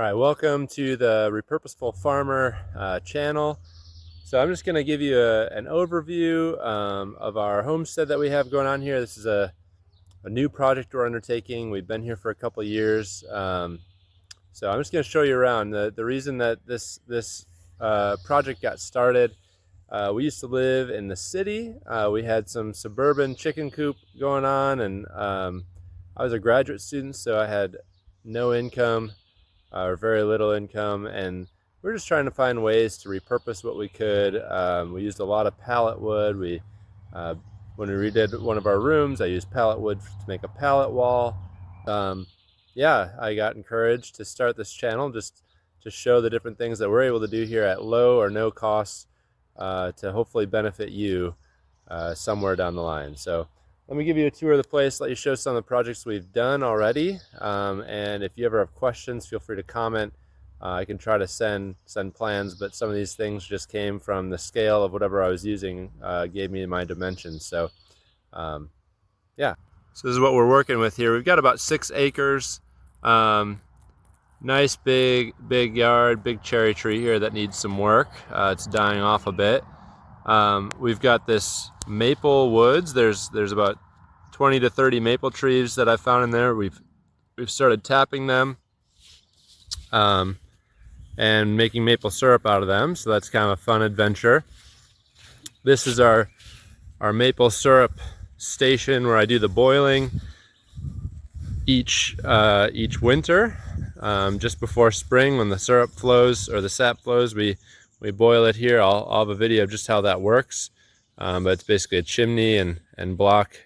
All right, welcome to the Repurposeful Farmer channel. So I'm just going to give you an overview of our homestead that we have going on here. This is a new project we're undertaking. We've been here for a couple of years. So I'm just going to show you around. The reason that this project got started, we used to live in the city. We had some suburban chicken coop going on, and I was a graduate student, so I had no income or very little income, and we're just trying to find ways to repurpose what we could. We used a lot of pallet wood. When we redid one of our rooms, I used pallet wood to make a pallet wall. Yeah, I got encouraged to start this channel just to show the different things that we're able to do here at low or no cost to hopefully benefit you somewhere down the line. So let me give you a tour of the place, let you show some of the projects we've done already. And if you ever have questions, feel free to comment. I can try to send plans, but some of these things just came from the scale of whatever I was using, gave me my dimensions. So yeah, so this is what we're working with here. We've got about 6 acres. Nice big yard, big cherry tree here that needs some work. It's dying off a bit. We've got this maple woods. There's about 20 to 30 maple trees that I found in there. We've started tapping them and making maple syrup out of them. So that's kind of a fun adventure. This is our maple syrup station where I do the boiling each winter. Just before spring, when the syrup flows or the sap flows, we boil it here. I'll have a video of just how that works. But it's basically a chimney and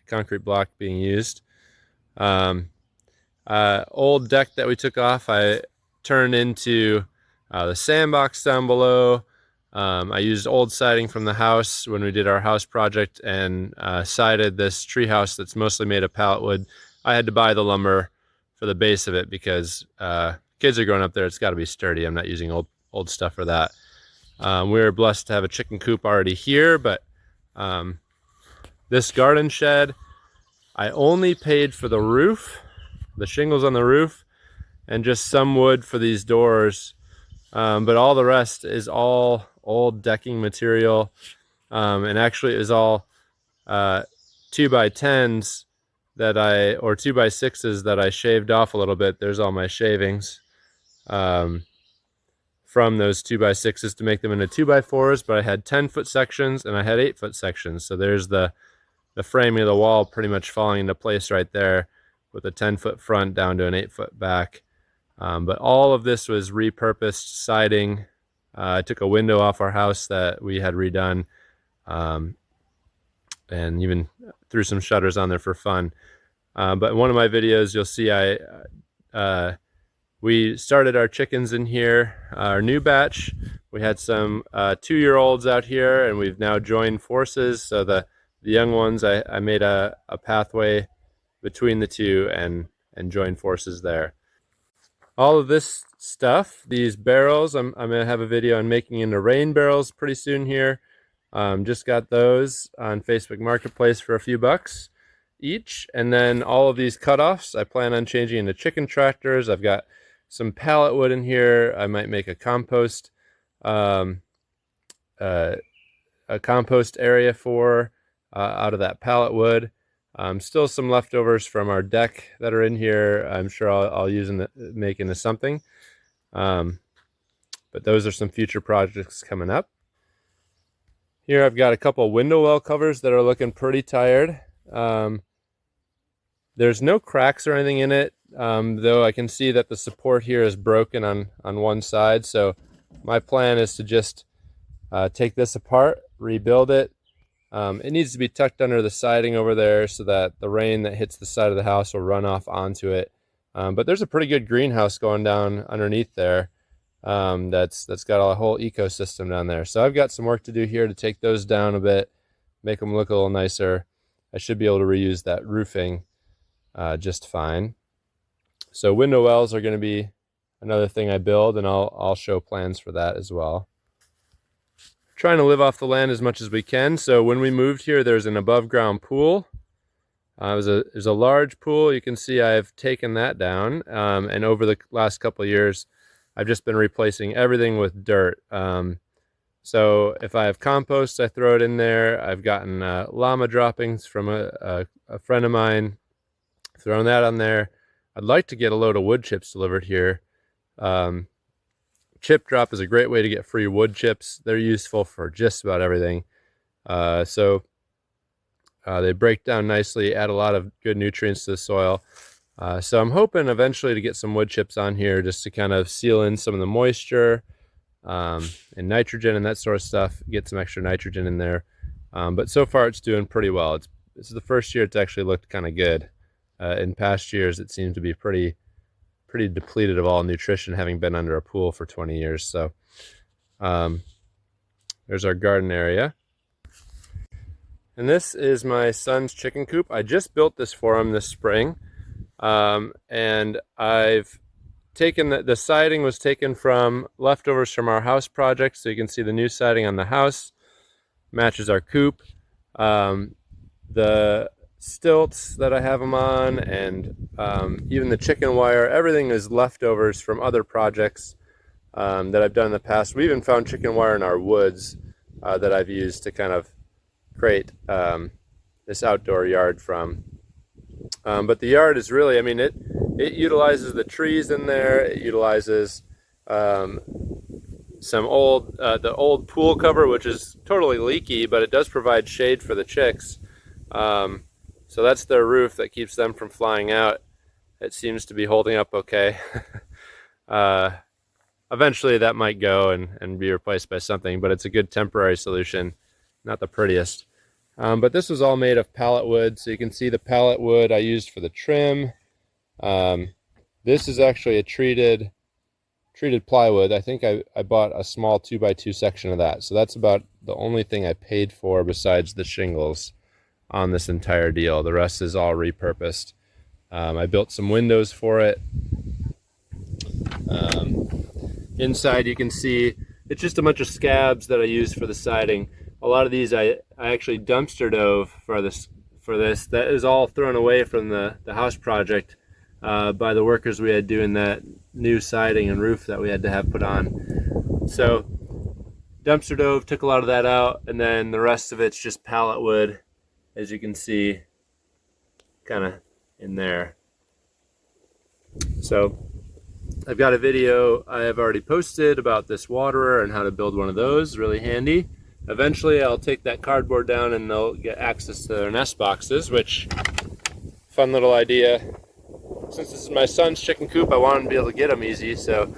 concrete block being used. Old deck that we took off, I turned into the sandbox down below. I used old siding from the house when we did our house project and sided this tree house that's mostly made of pallet wood. I had to buy the lumber for the base of it because kids are growing up there. It's got to be sturdy. I'm not using old stuff for that. We were blessed to have a chicken coop already here, but this garden shed, I only paid for the roof, the shingles on the roof, and just some wood for these doors. But all the rest is all old decking material. And actually it was all 2x10s or 2x6s that I shaved off a little bit. There's all my shavings from those 2x6s to make them into 2x4s, but I had 10-foot sections and I had 8-foot sections. So there's the framing of the wall pretty much falling into place right there with a 10-foot front down to an 8-foot back. But all of this was repurposed siding. I took a window off our house that we had redone and even threw some shutters on there for fun. But in one of my videos, you'll see we started our chickens in here, our new batch. We had some 2-year-olds out here, and we've now joined forces. So the young ones, I made a pathway between the two and joined forces there. All of this stuff, these barrels, I'm going to have a video on making into rain barrels pretty soon here. Just got those on Facebook Marketplace for a few bucks each. And then all of these cutoffs, I plan on changing into chicken tractors. I've got some pallet wood in here. I might make a compost area for out of that pallet wood. Still some leftovers from our deck that are in here. I'm sure I'll use and make into something. But those are some future projects coming up. Here I've got a couple window well covers that are looking pretty tired. There's no cracks or anything in it, though I can see that the support here is broken on one side. So my plan is to just take this apart, rebuild it. It needs to be tucked under the siding over there so that the rain that hits the side of the house will run off onto it. But there's a pretty good greenhouse going down underneath there that's got a whole ecosystem down there. So I've got some work to do here to take those down a bit, make them look a little nicer. I should be able to reuse that roofing just fine. So window wells are going to be another thing I build, and I'll show plans for that as well. Trying to live off the land as much as we can. So when we moved here, there's an above ground pool. There's a large pool. You can see I've taken that down, and over the last couple of years I've just been replacing everything with dirt. So if I have compost, I throw it in there. I've gotten llama droppings from a friend of mine, throwing that on there. I'd like to get a load of wood chips delivered here. Chip drop is a great way to get free wood chips. They're useful for just about everything. They break down nicely, add a lot of good nutrients to the soil. So I'm hoping eventually to get some wood chips on here just to kind of seal in some of the moisture and nitrogen and that sort of stuff, get some extra nitrogen in there. But so far it's doing pretty well. This is the first year it's actually looked kind of good. In past years it seemed to be pretty depleted of all nutrition, having been under a pool for 20 years. So there's our garden area. And this is my son's chicken coop. I just built this for him this spring. And I've taken the siding was taken from leftovers from our house project. So you can see the new siding on the house matches our coop. The stilts that I have them on, and even the chicken wire, everything is leftovers from other projects that I've done in the past. We even found chicken wire in our woods that I've used to kind of create this outdoor yard from. But the yard is really, I mean, it utilizes the trees in there. It utilizes some the old pool cover, which is totally leaky, but it does provide shade for the chicks. So that's their roof that keeps them from flying out. It seems to be holding up okay. Eventually that might go and be replaced by something, but it's a good temporary solution. Not the prettiest. But this was all made of pallet wood, so you can see the pallet wood I used for the trim. This is actually a treated plywood. I think I bought a small 2x2 section of that, so that's about the only thing I paid for besides the shingles on this entire deal. The rest is all repurposed. I built some windows for it. Inside you can see it's just a bunch of scabs that I used for the siding. A lot of these I actually dumpster dove for this. That is all thrown away from the house project by the workers we had doing that new siding and roof that we had to have put on. So dumpster dove, took a lot of that out, and then the rest of it's just pallet wood, as you can see kind of in there. So I've got a video I have already posted about this waterer and how to build one of those, really handy. Eventually I'll take that cardboard down and they'll get access to their nest boxes, which, fun little idea. Since this is my son's chicken coop, I want him to be able to get them easy, so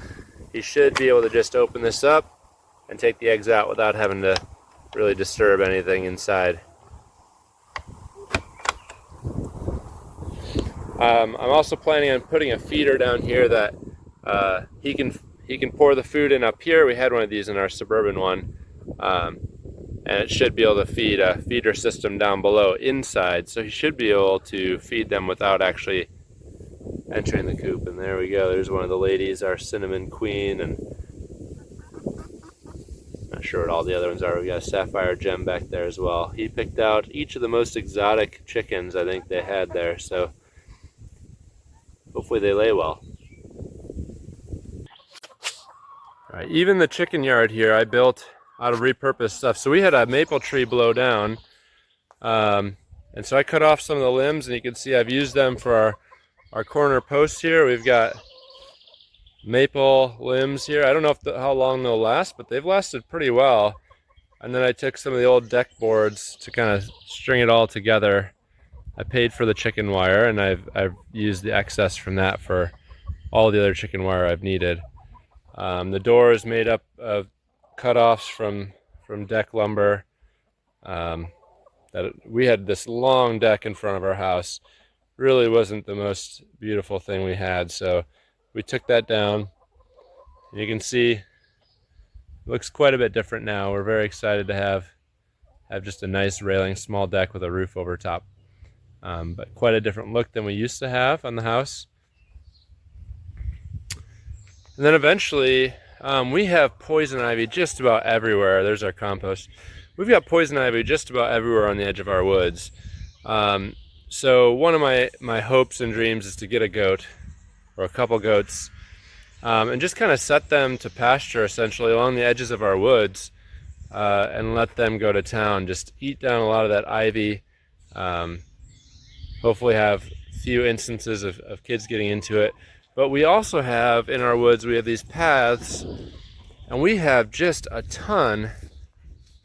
he should be able to just open this up and take the eggs out without having to really disturb anything inside. I'm also planning on putting a feeder down here that he can pour the food in up here. We had one of these in our suburban one. And it should be able to feed a feeder system down below inside, so he should be able to feed them without actually entering the coop. And there we go, there's one of the ladies, our cinnamon queen, and not sure what all the other ones are. We got a sapphire gem back there as well. He picked out each of the most exotic chickens I think they had there, so hopefully they lay well. All right, even the chicken yard here I built out of repurposed stuff. So we had a maple tree blow down, and so I cut off some of the limbs, and you can see I've used them for our corner posts here. We've got maple limbs here. I don't know how long they'll last, but they've lasted pretty well. And then I took some of the old deck boards to kind of string it all together. I paid for the chicken wire, and I've used the excess from that for all the other chicken wire I've needed. The door is made up of cutoffs from deck lumber. We had this long deck in front of our house. Really wasn't the most beautiful thing we had, so we took that down. You can see it looks quite a bit different now. We're very excited to have just a nice railing small deck with a roof over top, but quite a different look than we used to have on the house. And then eventually we have poison ivy just about everywhere. There's our compost. We've got poison ivy just about everywhere on the edge of our woods. So one of my hopes and dreams is to get a goat or a couple goats and just kind of set them to pasture essentially along the edges of our woods, and let them go to town. Just eat down a lot of that ivy. Um, Hopefully have few instances of kids getting into it. But we also have in our woods, we have these paths, and we have just a ton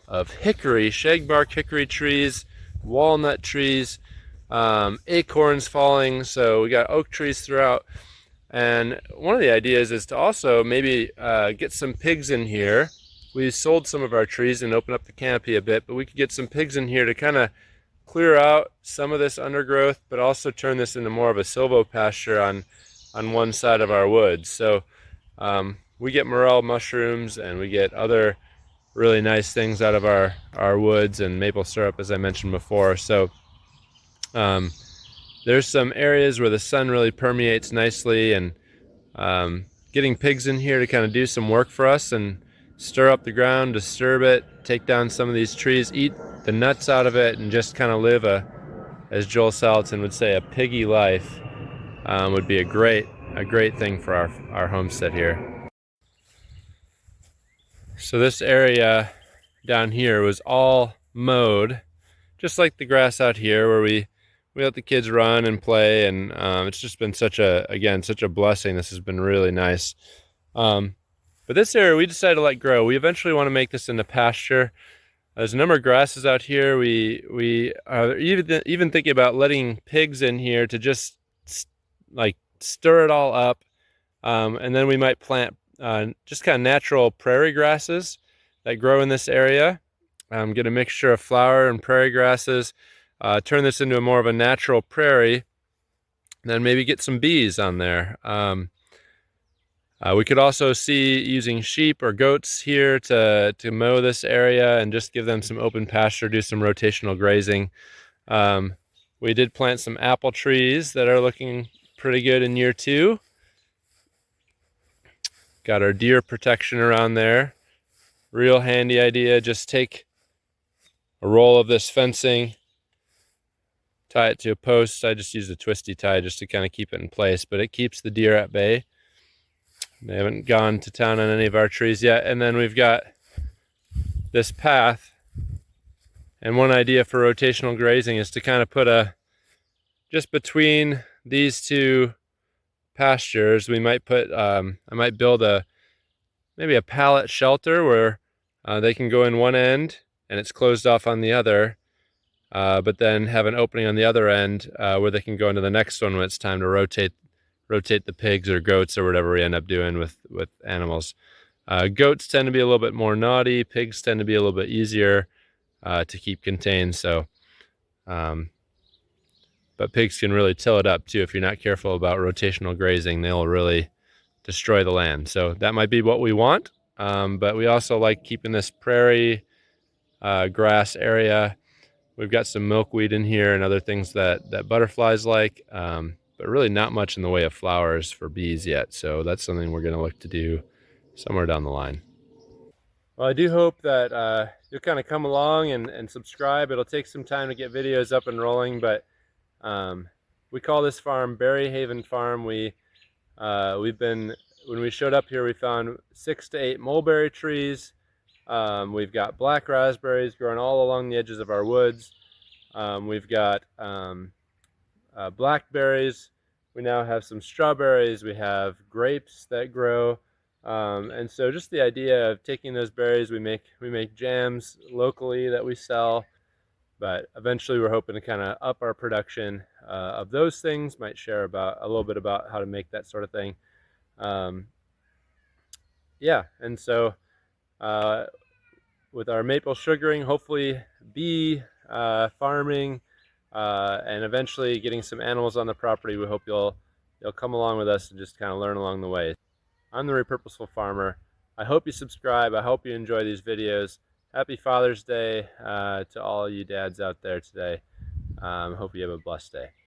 of hickory, shagbark hickory trees, walnut trees, acorns falling. So we got oak trees throughout. And one of the ideas is to also maybe get some pigs in here. We sold some of our trees and opened up the canopy a bit, but we could get some pigs in here to kind of clear out some of this undergrowth, but also turn this into more of a silvopasture on one side of our woods. So we get morel mushrooms and we get other really nice things out of our woods, and maple syrup, as I mentioned before. So there's some areas where the sun really permeates nicely, and getting pigs in here to kind of do some work for us and stir up the ground, disturb it, take down some of these trees, eat the nuts out of it, and just kind of live as Joel Salatin would say, a piggy life, would be a great thing for our homestead here. So this area down here was all mowed, just like the grass out here, where we let the kids run and play, and it's just been such a blessing. This has been really nice. But this area we decided to let grow. We eventually want to make this into pasture. There's a number of grasses out here. We are even thinking about letting pigs in here to just like stir it all up, and then we might plant just kind of natural prairie grasses that grow in this area. Get a mixture of flower and prairie grasses, turn this into more of a natural prairie, and then maybe get some bees on there. We could also see using sheep or goats here to mow this area and just give them some open pasture, do some rotational grazing. We did plant some apple trees that are looking pretty good in year 2. Got our deer protection around there. Real handy idea, just take a roll of this fencing, tie it to a post. I just use a twisty tie just to kind of keep it in place, but it keeps the deer at bay. They haven't gone to town on any of our trees yet. And then we've got this path. And one idea for rotational grazing is to kind of put just between these two pastures, we might put, I might build maybe a pallet shelter where they can go in one end and it's closed off on the other, but then have an opening on the other end where they can go into the next one when it's time to rotate the pigs or goats or whatever we end up doing with animals. Goats tend to be a little bit more naughty. Pigs tend to be a little bit easier to keep contained. So, but pigs can really till it up too. If you're not careful about rotational grazing, they'll really destroy the land. So that might be what we want. But we also like keeping this prairie grass area. We've got some milkweed in here and other things that butterflies like. But really not much in the way of flowers for bees yet. So that's something we're going to look to do somewhere down the line. Well, I do hope that you'll kind of come along and subscribe. It'll take some time to get videos up and rolling, but we call this farm Berry Haven Farm. When we showed up here, we found 6 to 8 mulberry trees. We've got black raspberries growing all along the edges of our woods. We've got blackberries. We now have some strawberries. We have grapes that grow. And so just the idea of taking those berries, we make jams locally that we sell. But eventually we're hoping to kind of up our production of those things. Might share a little bit about how to make that sort of thing. Yeah, and so with our maple sugaring, hopefully bee farming, and eventually getting some animals on the property, we hope you'll come along with us and just kind of learn along the way. I'm the Repurposeful Farmer. I hope you subscribe. I hope you enjoy these videos. Happy Father's Day to all you dads out there today. Hope you have a blessed day.